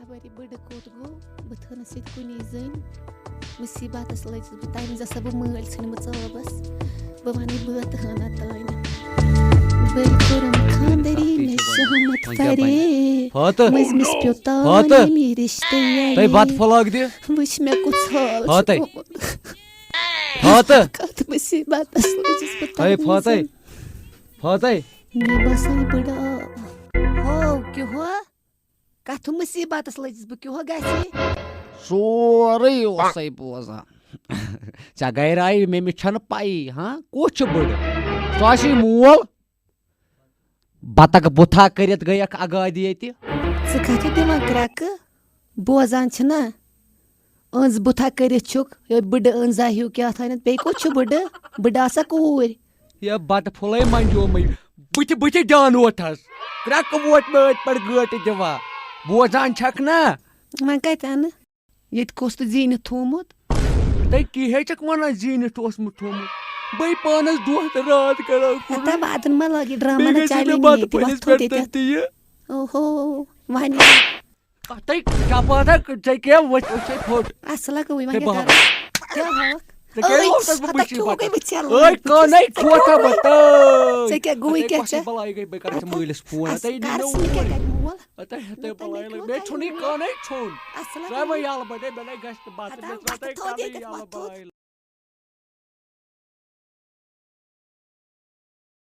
خبر یہ بڑٕ کوٚت گوٚو بہٕ تھٲونَس ییٚتہِ کُنی زٔنۍ مُصیٖبتَس لٔجِس بہٕ تَمہِ وِزِ ٲسا بہٕ مٲلۍ ژھٕنمٕژ ٲبَس بہٕ وَنَے بٲتھ ہٲنہ تانۍ بٔلۍ کوٚرُم خاندَری مےٚ شامت فَرے مٔنٛزمِس پیوٚو تانی رِشتہٕ یارے وٕچھ مےٚ کُس حال چھُ گوٚمُت کَتھ مُصیٖبتَس لٔجِس بہٕ تَمہِ وِزِ مےٚ باسان یہِ بٔڑٕ آو ہو کیٛاہ کَتھ مُصیٖبتَس لٔجِس بہٕ کیٛاہ گژھِ سورُے اوسَے بوزان ژےٚ گٔے راے مےٚ چھَنہٕ پَیی کُس چھُ بٔڑٕ سُہ آسی مول بَتَک بُتھا کٔرِتھ گٔیَکھ اگادِ ییٚتہِ ژٕ کَتہِ دِوان کرٛٮ۪کہٕ بوزان چھِنا أنٛز بُتھا کٔرِتھ چھُکھ بٕڈٕ أنٛزا ہیوٗ کیٛاہ تھانٮ۪تھ بیٚیہِ کوٚت چھُ بٕڈٕ بٕڈٕ آسا کوٗرۍ یہِ بَتہٕ پھوٚلَے منجومٕے بٕتھِ ڈانوتھَس کرٛٮ۪کہٕ ووت مےٚ أتھۍ پٮ۪ٹھ گٲٹہٕ دِوان بوزان چھَکھ نا وۄنۍ کَتہِ اَنہٕ ییٚتہِ کُس تہٕ زیٖنِتھ تھوٚومُت تُہۍ کِہے چھَکھ وَنان زیٖنِتھ اوسمُت تھوٚمُت بٔے پانَس دۄہ تہٕ رات کران ہتا واتَن ما لاگہِ ڈرٛاما نہ چَلہِ اوہو وۄنۍ تُہۍ چپاتا ژےٚ کیٛاہ وٕچھے پھوٚٹ اَصٕل گوٚوٕے وۄنۍ کیٛاہ ہاوکھ مٲلِس فون مےٚ چھُنہٕ یہِ کانٕے ژھوٚن